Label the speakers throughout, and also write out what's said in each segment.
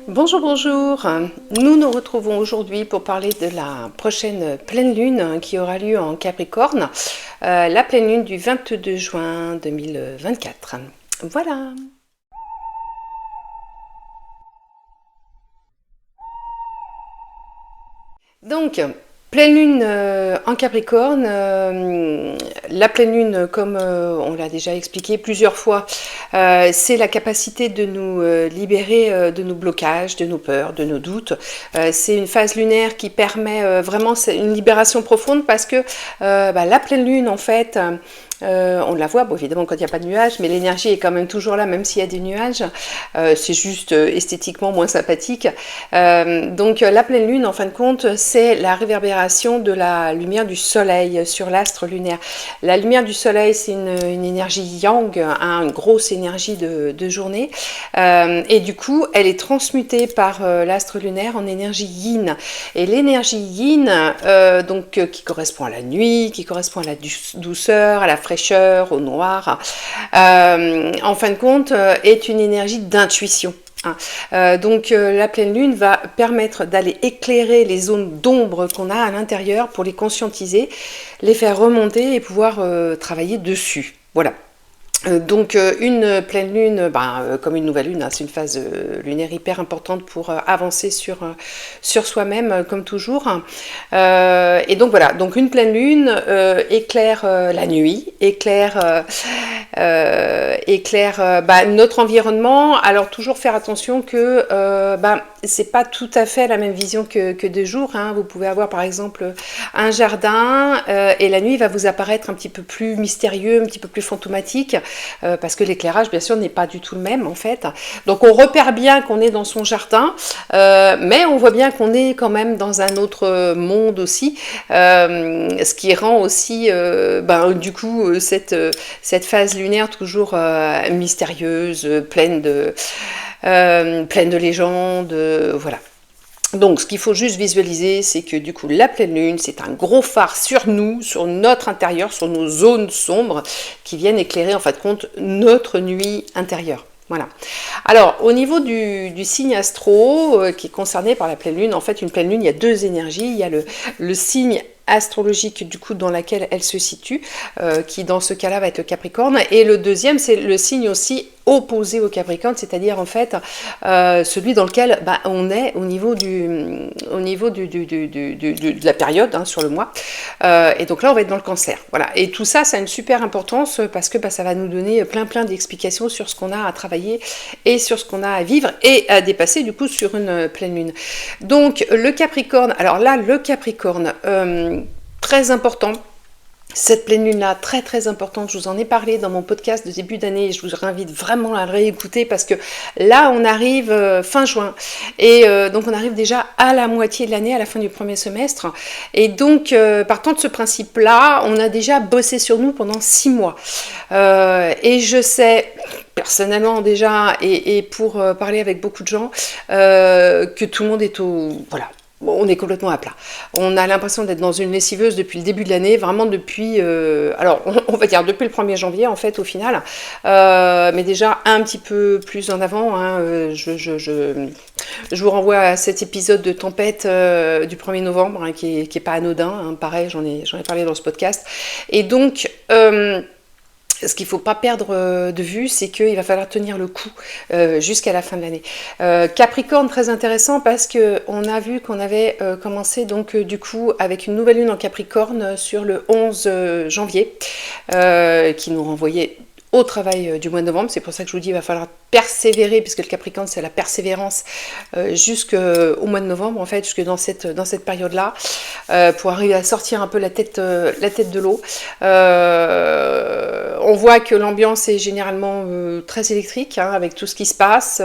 Speaker 1: Bonjour, bonjour. Nous nous retrouvons aujourd'hui pour parler de la prochaine pleine lune qui aura lieu en Capricorne, la pleine lune du 22 juin 2024. Voilà. Donc, pleine lune en Capricorne, la pleine lune, comme on l'a déjà expliqué plusieurs fois, c'est la capacité de nous libérer de nos blocages, de nos peurs, de nos doutes. C'est une phase lunaire qui permet vraiment une libération profonde parce que la pleine lune, en fait, on la voit, bon, évidemment quand il n'y a pas de nuages, mais l'énergie est quand même toujours là, même s'il y a des nuages. C'est juste esthétiquement moins sympathique. Donc la pleine lune, en fin de compte, c'est la réverbération de la lumière du soleil sur l'astre lunaire. La lumière du soleil, c'est une énergie yang, une grosse énergie de journée. Et du coup, elle est transmutée par l'astre lunaire en énergie yin. Et l'énergie yin, qui correspond à la nuit, qui correspond à la douceur, à la fraîcheur, au noir, en fin de compte, est une énergie d'intuition. La pleine lune va permettre d'aller éclairer les zones d'ombre qu'on a à l'intérieur pour les conscientiser, les faire remonter et pouvoir travailler dessus. Voilà. Une pleine lune, comme une nouvelle lune, c'est une phase lunaire hyper importante pour avancer sur soi-même, comme toujours. Et donc voilà, donc une pleine lune éclaire la nuit, éclaire notre environnement. Alors toujours faire attention que c'est pas tout à fait la même vision que de jour. Vous pouvez avoir par exemple un jardin et la nuit va vous apparaître un petit peu plus mystérieux, un petit peu plus fantomatique. Parce que l'éclairage bien sûr n'est pas du tout le même en fait. Donc on repère bien qu'on est dans son jardin, mais on voit bien qu'on est quand même dans un autre monde aussi, ce qui rend aussi cette phase lunaire toujours mystérieuse, pleine de légendes, voilà. Donc, ce qu'il faut juste visualiser, c'est que du coup, la pleine lune, c'est un gros phare sur nous, sur notre intérieur, sur nos zones sombres, qui viennent éclairer, en fin de compte, notre nuit intérieure. Voilà. Alors, au niveau du signe astro qui est concerné par la pleine lune, en fait, une pleine lune, il y a deux énergies. Il y a le signe astrologique du coup dans laquelle elle se situe, qui dans ce cas-là va être le Capricorne, et le deuxième c'est le signe aussi opposé au Capricorne, c'est-à-dire en fait celui dans lequel on est au niveau de la période sur le mois, et donc là on va être dans le Cancer, voilà. Et tout ça, ça a une super importance parce que ça va nous donner plein d'explications sur ce qu'on a à travailler et sur ce qu'on a à vivre et à dépasser du coup sur une pleine lune. Donc le Capricorne, alors là le Capricorne, très important, cette pleine lune là, très importante, je vous en ai parlé dans mon podcast de début d'année et je vous réinvite vraiment à le réécouter parce que là on arrive fin juin et donc on arrive déjà à la moitié de l'année, à la fin du premier semestre, et donc partant de ce principe là, on a déjà bossé sur nous pendant 6 mois et je sais personnellement déjà et pour parler avec beaucoup de gens que tout le monde est on est complètement à plat. On a l'impression d'être dans une lessiveuse depuis le début de l'année, vraiment depuis, on va dire depuis le 1er janvier en fait au final, mais déjà un petit peu plus en avant. Je vous renvoie à cet épisode de Tempête du 1er novembre qui est pas anodin, pareil, j'en ai parlé dans ce podcast. Et donc ce qu'il ne faut pas perdre de vue, c'est qu'il va falloir tenir le coup jusqu'à la fin de l'année. Capricorne, très intéressant parce qu'on a vu qu'on avait commencé donc du coup avec une nouvelle lune en Capricorne sur le 11 janvier qui nous renvoyait au travail du mois de novembre. C'est pour ça que je vous dis qu'il va falloir persévérer, puisque le Capricorne c'est la persévérance jusqu'au mois de novembre en fait, jusque dans cette période-là, pour arriver à sortir un peu la tête de l'eau. On voit que l'ambiance est généralement très électrique, avec tout ce qui se passe.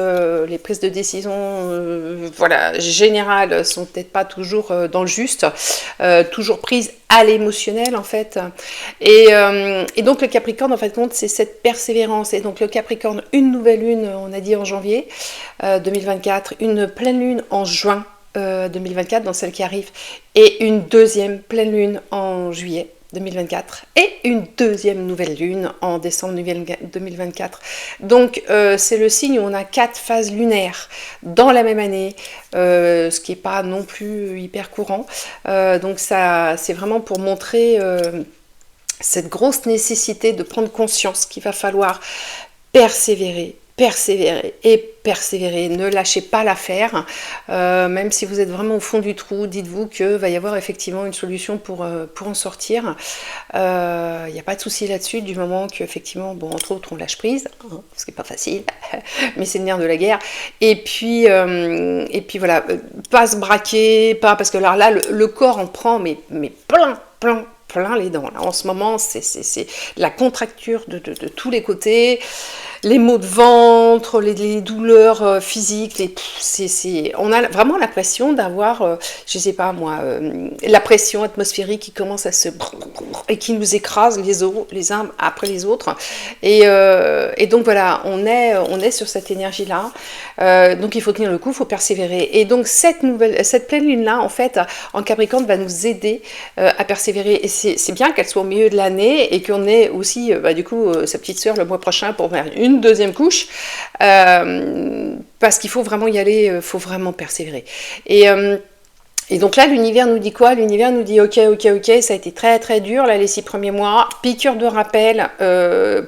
Speaker 1: Les prises de décision générales sont peut-être pas toujours dans le juste, toujours prises à l'émotionnel en fait. Et donc le Capricorne en fait compte, c'est cette persévérance. Et donc le Capricorne, une nouvelle lune, on a dit en janvier 2024, une pleine lune en juin 2024 dans celle qui arrive, et une deuxième pleine lune en juillet. 2024 et une deuxième nouvelle lune en décembre 2024. Donc c'est le signe où on a 4 phases lunaires dans la même année, ce qui n'est pas non plus hyper courant. Donc ça, c'est vraiment pour montrer cette grosse nécessité de prendre conscience qu'il va falloir persévérer, persévérer et persévérer, ne lâchez pas l'affaire, même si vous êtes vraiment au fond du trou, dites-vous que va y avoir effectivement une solution pour en sortir. Il n'y a pas de souci là-dessus, du moment qu'effectivement, bon, entre autres, on lâche prise, hein, ce qui n'est pas facile, mais c'est le nerf de la guerre. Et puis voilà, pas se braquer, pas parce que là, le corps en prend, mais plein les dents. Là, en ce moment, c'est la contracture de tous les côtés, les maux de ventre, les douleurs physiques, on a vraiment l'impression d'avoir, je sais pas moi, la pression atmosphérique qui commence à se... et qui nous écrase les uns après les autres. Et donc voilà, on est sur cette énergie-là. Donc il faut tenir le coup, il faut persévérer. Et donc cette pleine lune-là, en fait, en Capricorne, va nous aider à persévérer. Et c'est bien qu'elle soit au milieu de l'année et qu'on ait aussi, du coup, sa petite sœur le mois prochain pour faire une deuxième couche, parce qu'il faut vraiment y aller, il faut vraiment persévérer. Et donc là, l'univers nous dit quoi? L'univers nous dit ok, ça a été très très dur, là, les 6 premiers mois, piqûre de rappel,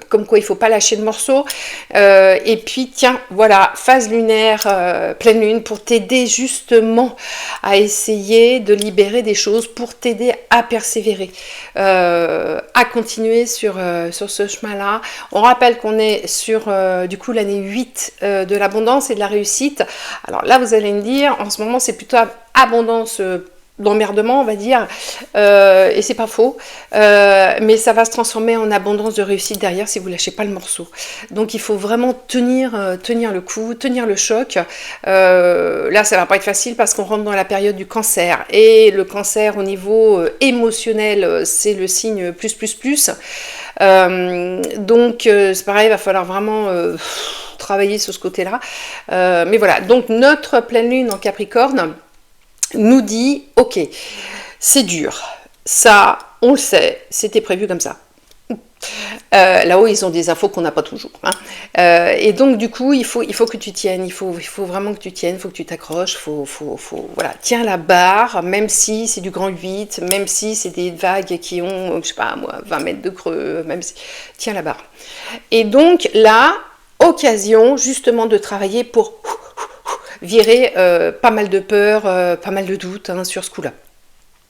Speaker 1: comme quoi il ne faut pas lâcher le morceau, et puis tiens, voilà, phase lunaire, pleine lune, pour t'aider justement à essayer de libérer des choses, pour t'aider à persévérer, à continuer sur ce chemin-là. On rappelle qu'on est sur, du coup, l'année 8 de l'abondance et de la réussite. Alors là, vous allez me dire, en ce moment, c'est plutôt abondance d'emmerdement, on va dire, et c'est pas faux, mais ça va se transformer en abondance de réussite derrière si vous lâchez pas le morceau. Donc il faut vraiment tenir le coup, tenir le choc. Là, ça va pas être facile parce qu'on rentre dans la période du cancer, et le cancer au niveau émotionnel, c'est le signe plus. Donc c'est pareil, il va falloir vraiment travailler sur ce côté-là. Mais voilà, donc notre pleine lune en Capricorne nous dit, ok, c'est dur, ça, on le sait, c'était prévu comme ça. Là-haut, ils ont des infos qu'on n'a pas toujours. Hein. Et donc, du coup, il faut que tu tiennes, il faut vraiment que tu tiennes, il faut que tu t'accroches, voilà, tiens la barre, même si c'est du grand 8, même si c'est des vagues qui ont, je sais pas moi, 20 mètres de creux, même si, tiens la barre. Et donc, là, occasion justement de travailler pour virer pas mal de peur, pas mal de doutes sur ce coup-là.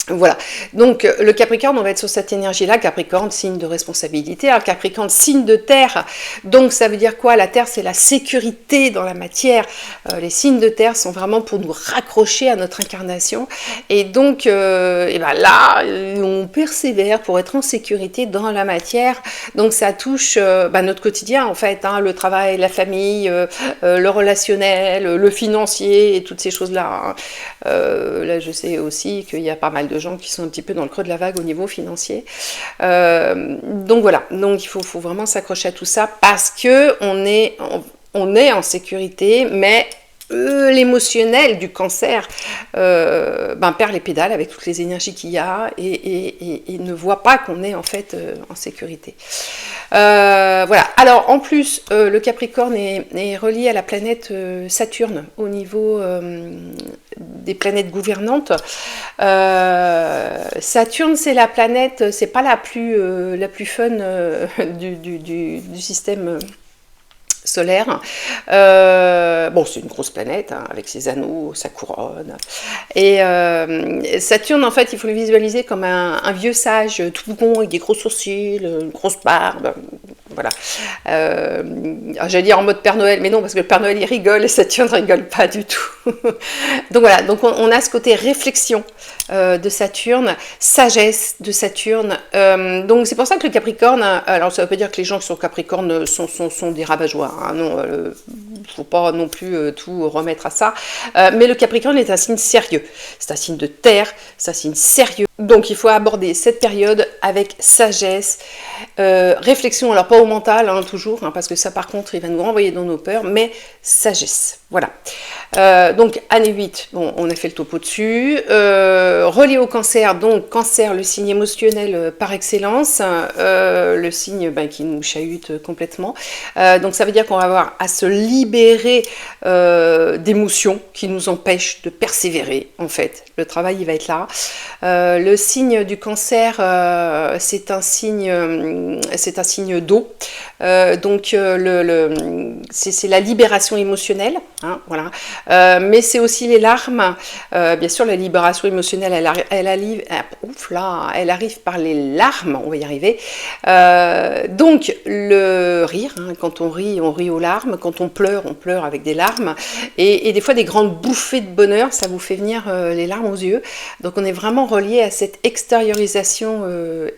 Speaker 1: Voilà, donc le Capricorne, on va être sur cette énergie-là. Capricorne, signe de responsabilité. Alors Capricorne, signe de terre. Donc ça veut dire quoi? La terre, c'est la sécurité dans la matière. Les signes de terre sont vraiment pour nous raccrocher à notre incarnation. Et donc, et ben là, on persévère pour être en sécurité dans la matière. Donc ça touche notre quotidien, en fait. Hein, le travail, la famille, le relationnel, le financier et toutes ces choses-là. Hein. Là, je sais aussi qu'il y a pas mal de gens qui sont un petit peu dans le creux de la vague au niveau financier. Donc voilà, donc il faut vraiment s'accrocher à tout ça parce que on est en sécurité, mais l'émotionnel du cancer perd les pédales avec toutes les énergies qu'il y a et ne voit pas qu'on est en fait en sécurité. Voilà. Alors en plus, le Capricorne est relié à la planète Saturne au niveau des planètes gouvernantes. Saturne, c'est la planète, c'est pas la plus fun du système solaire. Bon, c'est une grosse planète hein, avec ses anneaux, sa couronne. Et Saturne, en fait, il faut le visualiser comme un vieux sage tout rond avec des gros sourcils, une grosse barbe. Voilà. J'allais dire en mode Père Noël, mais non, parce que le Père Noël il rigole et Saturne ne rigole pas du tout. Donc voilà, donc on a ce côté réflexion de Saturne, sagesse de Saturne. Donc c'est pour ça que le Capricorne, alors ça ne veut pas dire que les gens qui sont Capricorne sont des rabat-joie. Hein, non, il ne faut pas non plus tout remettre à ça. Mais le Capricorne est un signe sérieux. C'est un signe de terre, c'est un signe sérieux. Donc il faut aborder cette période avec sagesse, réflexion, alors pas au mental hein, toujours, hein, parce que ça par contre il va nous renvoyer dans nos peurs, mais sagesse, voilà. Donc année 8, bon, on a fait le topo dessus. Relié au cancer, donc cancer, le signe émotionnel par excellence, le signe qui nous chahute complètement. Donc ça veut dire qu'on va avoir à se libérer d'émotions qui nous empêchent de persévérer en fait. Le travail il va être là. Le signe du cancer, c'est un signe d'eau. Donc c'est la libération émotionnelle, hein, voilà. Mais c'est aussi les larmes. Bien sûr, la libération émotionnelle, elle arrive par les larmes, on va y arriver. Donc le rire, hein, quand on rit aux larmes. Quand on pleure avec des larmes. Et des fois, des grandes bouffées de bonheur, ça vous fait venir les larmes aux yeux. Donc on est vraiment relié à cette extériorisation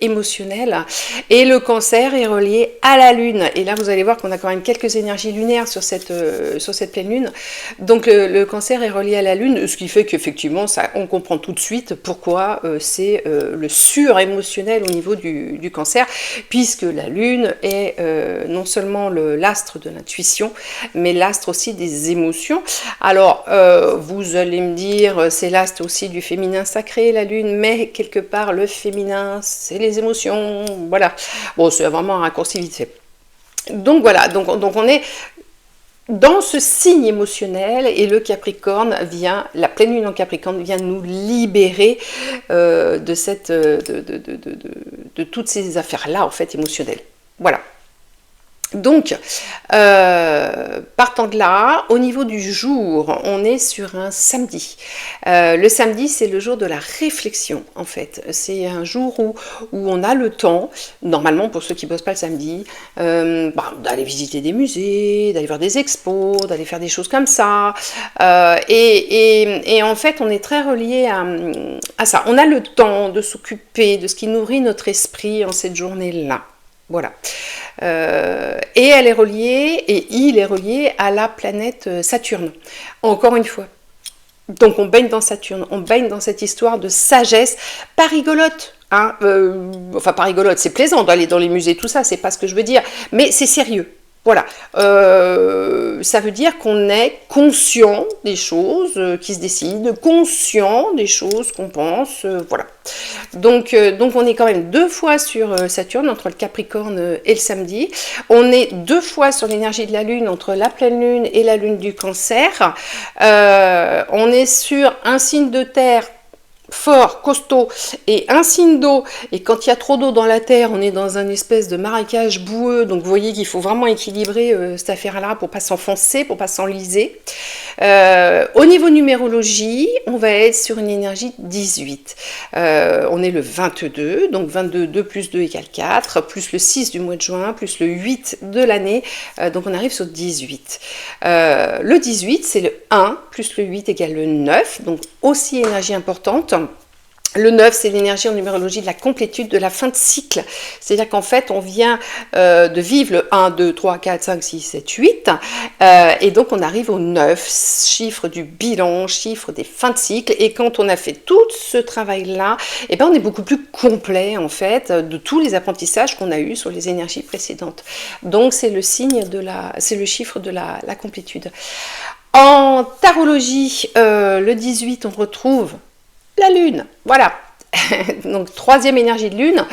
Speaker 1: émotionnelle. Et le cancer est relié à la lune. Et là, vous allez voir qu'on a quand même quelques énergies lunaires sur cette pleine lune. Donc le cancer est relié à la lune, ce qui fait qu'effectivement, on comprend tout de suite pourquoi c'est le sur-émotionnel au niveau du cancer, puisque la lune est non seulement l'astre de l'intuition, mais l'astre aussi des émotions. Alors, vous allez me dire, c'est l'astre aussi du féminin sacré, la lune, mais quelque part, le féminin, c'est les émotions, voilà. Bon, c'est vraiment un raccourci vite fait. Donc voilà, donc on est dans ce signe émotionnel et le Capricorne vient, la pleine lune en Capricorne vient nous libérer de toutes ces affaires-là en fait émotionnelles. Voilà. Donc, partant de là, au niveau du jour, on est sur un samedi. Le samedi, c'est le jour de la réflexion, en fait. C'est un jour où on a le temps, normalement pour ceux qui ne bossent pas le samedi, d'aller visiter des musées, d'aller voir des expos, d'aller faire des choses comme ça. Et en fait, on est très relié à ça. On a le temps de s'occuper de ce qui nourrit notre esprit en cette journée-là. Voilà. Et elle est reliée, et il est relié à la planète Saturne. Encore une fois. Donc on baigne dans Saturne, on baigne dans cette histoire de sagesse, pas rigolote. Hein, enfin pas rigolote, c'est plaisant d'aller dans les musées, tout ça, c'est pas ce que je veux dire, mais c'est sérieux. Voilà, ça veut dire qu'on est conscient des choses qui se décident, conscient des choses qu'on pense, voilà. Donc on est quand même 2 fois sur Saturne, entre le Capricorne et le samedi. On est 2 fois sur l'énergie de la Lune, entre la pleine Lune et la Lune du Cancer. On est sur un signe de terre fort, costaud, et un signe d'eau, et quand il y a trop d'eau dans la terre, on est dans un espèce de marécage boueux, donc vous voyez qu'il faut vraiment équilibrer cette affaire-là pour pas s'enfoncer, pour pas s'enliser. Au niveau numérologie, on va être sur une énergie 18. On est le 22, donc 22, 2 plus 2 égale 4, plus le 6 du mois de juin, plus le 8 de l'année, donc on arrive sur 18. Le 18, c'est le 1, plus le 8 égale le 9, donc aussi énergie importante. Le 9, c'est l'énergie en numérologie de la complétude, de la fin de cycle. C'est-à-dire qu'en fait, on vient de vivre le 1, 2, 3, 4, 5, 6, 7, 8. Et donc, on arrive au 9, chiffre du bilan, chiffre des fins de cycle. Et quand on a fait tout ce travail-là, eh ben, on est beaucoup plus complet, en fait, de tous les apprentissages qu'on a eus sur les énergies précédentes. Donc, c'est le signe c'est le chiffre de la complétude. En tarologie, le 18, on retrouve la Lune, voilà. Donc 3e énergie de lune,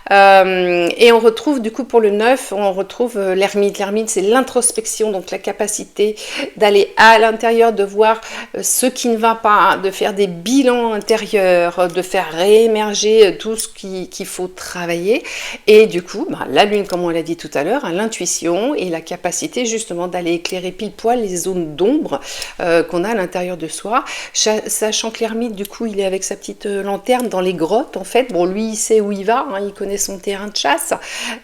Speaker 1: et on retrouve du coup pour le 9, on retrouve l'ermite. L'ermite, c'est l'introspection, donc la capacité d'aller à l'intérieur, de voir ce qui ne va pas, de faire des bilans intérieurs, de faire réémerger tout ce qu'il faut travailler. Et du coup, la lune, comme on l'a dit tout à l'heure, l'intuition et la capacité justement d'aller éclairer pile poil les zones d'ombre qu'on a à l'intérieur de soi, sachant que l'ermite, du coup, il est avec sa petite lanterne dans les grottes, en fait. Bon, lui, il sait où il va, hein, il connaît son terrain de chasse,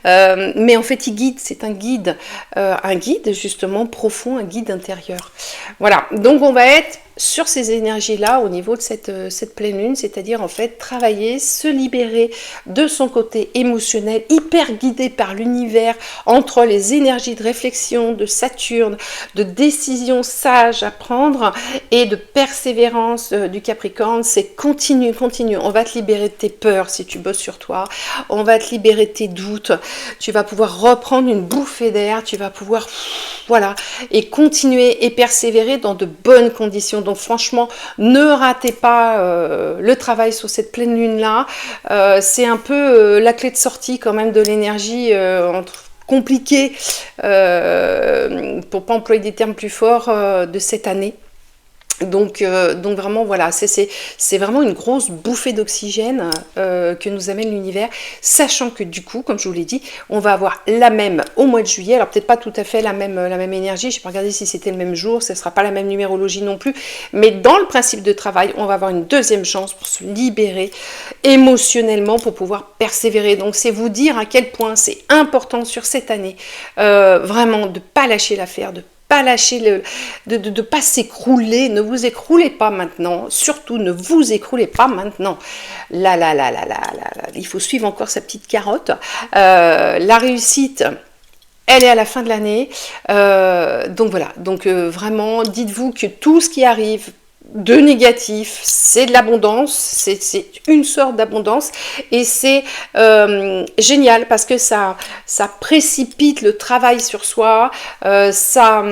Speaker 1: mais en fait, il guide, c'est un guide justement profond, un guide intérieur. Voilà, donc on va être sur ces énergies-là au niveau de cette pleine lune, c'est-à-dire en fait travailler, se libérer de son côté émotionnel, hyper guidé par l'univers, entre les énergies de réflexion de Saturne, de décision sage à prendre et de persévérance du Capricorne. C'est continue, continue. On va te libérer de tes peurs si tu bosses sur toi, on va te libérer de tes doutes, tu vas pouvoir reprendre une bouffée d'air, tu vas pouvoir, voilà, et continuer et persévérer dans de bonnes conditions. Donc franchement, ne ratez pas le travail sur cette pleine lune là. C'est un peu la clé de sortie quand même de l'énergie compliquée, pour pas employer des termes plus forts, de cette année. Donc vraiment voilà, c'est vraiment une grosse bouffée d'oxygène que nous amène l'univers, sachant que du coup, comme je vous l'ai dit, on va avoir la même au mois de juillet, alors peut-être pas tout à fait la même énergie, je n'ai pas regardé si c'était le même jour, ce ne sera pas la même numérologie non plus, mais dans le principe de travail, on va avoir une deuxième chance pour se libérer émotionnellement, pour pouvoir persévérer. Donc c'est vous dire à quel point c'est important sur cette année, vraiment de ne pas lâcher l'affaire, de pas lâcher, de pas s'écrouler. Ne vous écroulez pas maintenant, surtout ne vous écroulez pas maintenant. Là, il faut suivre encore sa petite carotte. La réussite, elle est à la fin de l'année. Donc voilà, donc vraiment, dites-vous que tout ce qui arrive de négatif, c'est de l'abondance, c'est une sorte d'abondance, et c'est génial parce que ça précipite le travail sur soi, ça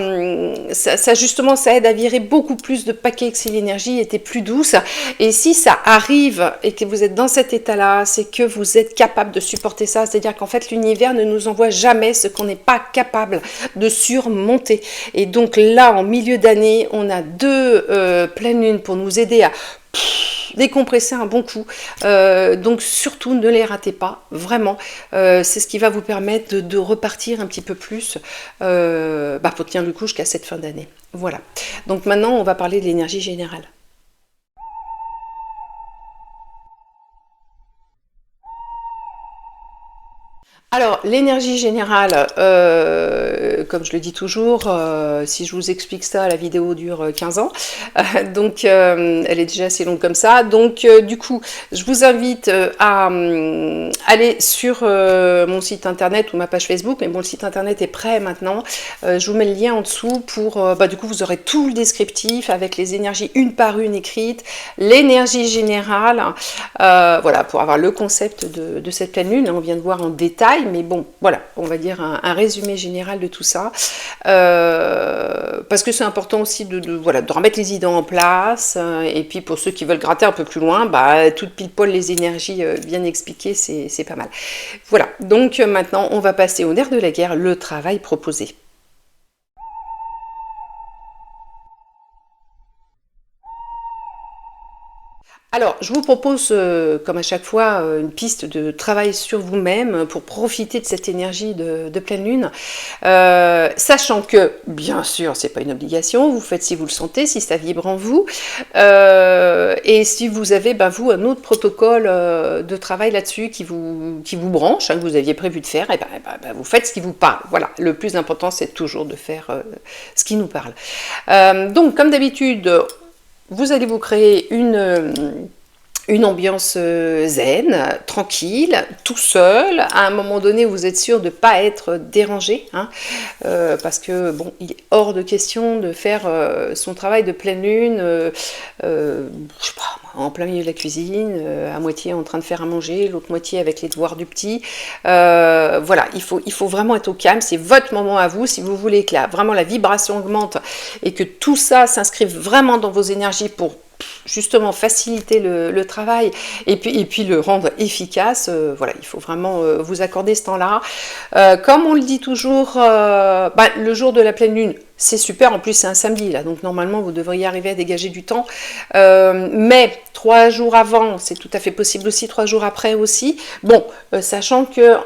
Speaker 1: justement, ça aide à virer beaucoup plus de paquets, que si l'énergie était plus douce. Et si ça arrive et que vous êtes dans cet état-là, c'est que vous êtes capable de supporter ça, c'est-à-dire qu'en fait l'univers ne nous envoie jamais ce qu'on n'est pas capable de surmonter. Et donc là, en milieu d'année, on a deux pleine lune pour nous aider à décompresser un bon coup. Donc surtout ne les ratez pas, vraiment. C'est ce qui va vous permettre de repartir un petit peu plus pour tenir le coup jusqu'à cette fin d'année. Voilà. Donc maintenant, on va parler de l'énergie générale. Alors, l'énergie générale, comme je le dis toujours, si je vous explique ça, la vidéo dure 15 ans, donc elle est déjà assez longue comme ça. Donc du coup, je vous invite à aller sur mon site internet ou ma page Facebook, mais bon, le site internet est prêt maintenant. Je vous mets le lien en dessous pour, du coup, vous aurez tout le descriptif avec les énergies une par une écrites, l'énergie générale, voilà, pour avoir le concept de cette pleine lune. On vient de voir en détail. Mais bon, voilà, on va dire un résumé général de tout ça, parce que c'est important aussi voilà, de remettre les idées en place, et puis pour ceux qui veulent gratter un peu plus loin, tout pile poil les énergies bien expliquées, c'est pas mal. Voilà, donc maintenant on va passer au nerf de la guerre, le travail proposé. Alors, je vous propose, comme à chaque fois, une piste de travail sur vous-même pour profiter de cette énergie de pleine lune, sachant que, bien sûr, c'est pas une obligation, vous faites si vous le sentez, si ça vibre en vous, et si vous avez, vous, un autre protocole de travail là-dessus qui vous branche, que vous aviez prévu de faire, et vous faites ce qui vous parle. Voilà, le plus important, c'est toujours de faire ce qui nous parle. Donc, comme d'habitude, vous allez vous créer une ambiance zen, tranquille, tout seul, à un moment donné où vous êtes sûr de ne pas être dérangé, parce que bon, il est hors de question de faire son travail de pleine lune, je sais pas, en plein milieu de la cuisine, à moitié en train de faire à manger, l'autre moitié avec les devoirs du petit. Voilà, il faut vraiment être au calme, c'est votre moment à vous, si vous voulez que vraiment la vibration augmente et que tout ça s'inscrive vraiment dans vos énergies pour justement faciliter le travail et puis le rendre efficace. Voilà, il faut vraiment vous accorder ce temps-là. Comme on le dit toujours, le jour de la pleine lune, c'est super, en plus c'est un samedi là, donc normalement vous devriez arriver à dégager du temps, mais 3 jours avant, c'est tout à fait possible aussi, 3 jours après aussi, bon, sachant que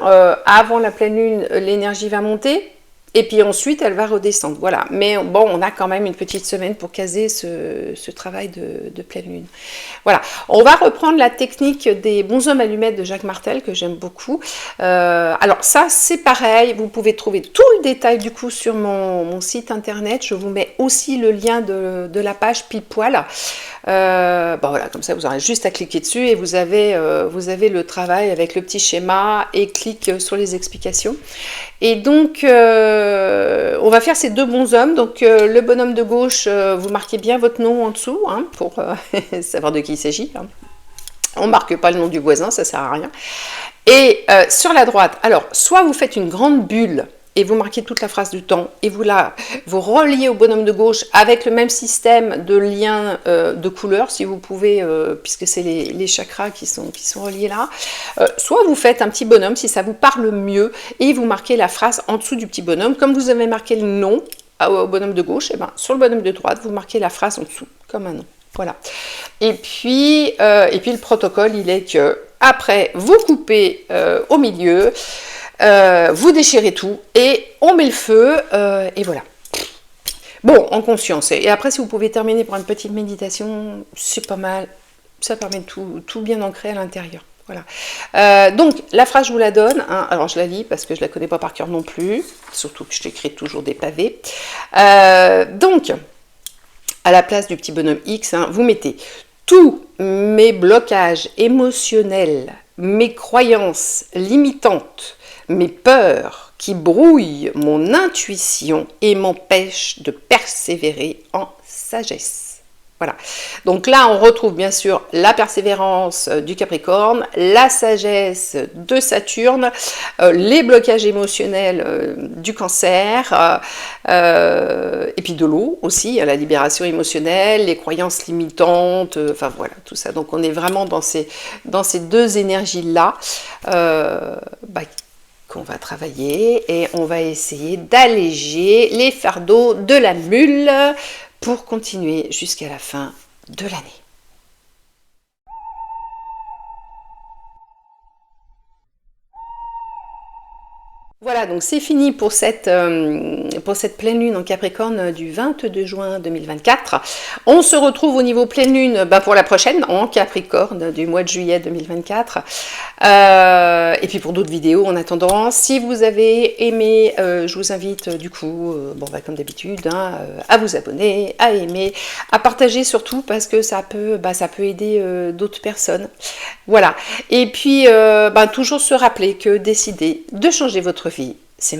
Speaker 1: avant la pleine lune, l'énergie va monter, et puis ensuite elle va redescendre, voilà. Mais bon, on a quand même une petite semaine pour caser ce travail de pleine lune. Voilà, on va reprendre la technique des bonshommes allumettes de Jacques Martel, que j'aime beaucoup. Alors ça, c'est pareil, vous pouvez trouver tout le détail du coup sur mon site internet. Je vous mets aussi le lien de la page pile poil. Bon voilà, comme ça vous aurez juste à cliquer dessus et vous avez le travail avec le petit schéma et clique sur les explications. Et donc on va faire ces deux bonshommes. Donc le bonhomme de gauche, vous marquez bien votre nom en dessous, hein, pour savoir de qui il s'agit, hein. On ne marque pas le nom du voisin, ça sert à rien. Et sur la droite, alors soit vous faites une grande bulle et vous marquez toute la phrase du temps, et vous reliez au bonhomme de gauche avec le même système de lien de couleurs, si vous pouvez, puisque c'est les chakras qui sont reliés là. Soit vous faites un petit bonhomme, si ça vous parle mieux, et vous marquez la phrase en dessous du petit bonhomme. Comme vous avez marqué le nom au bonhomme de gauche, et ben, sur le bonhomme de droite, vous marquez la phrase en dessous, comme un nom. Voilà. Et puis le protocole, il est que après, vous coupez au milieu, vous déchirez tout et on met le feu et voilà. Bon, en conscience. Et après, si vous pouvez terminer par une petite méditation, c'est pas mal. Ça permet de tout bien ancrer à l'intérieur. Voilà. Donc, la phrase, je vous la donne. Hein. Alors, je la lis parce que je ne la connais pas par cœur non plus. Surtout que je t'écris toujours des pavés. Donc, à la place du petit bonhomme X, hein, vous mettez tous mes blocages émotionnels, mes croyances limitantes, mes peurs qui brouillent mon intuition et m'empêchent de persévérer en sagesse. Voilà. Donc là, on retrouve bien sûr la persévérance du Capricorne, la sagesse de Saturne, les blocages émotionnels du Cancer, et puis de l'eau aussi, la libération émotionnelle, les croyances limitantes, enfin voilà, tout ça. Donc on est vraiment dans ces deux énergies-là qu'on va travailler et on va essayer d'alléger les fardeaux de la mule pour continuer jusqu'à la fin de l'année. Voilà, donc c'est fini pour cette pleine lune en Capricorne du 22 juin 2024. On se retrouve au niveau pleine lune pour la prochaine en Capricorne du mois de juillet 2024. Et puis pour d'autres vidéos en attendant, si vous avez aimé, je vous invite du coup, comme d'habitude, hein, à vous abonner, à aimer, à partager surtout parce que ça peut aider d'autres personnes. Voilà. Et puis toujours se rappeler que décider de changer votre vie, c'est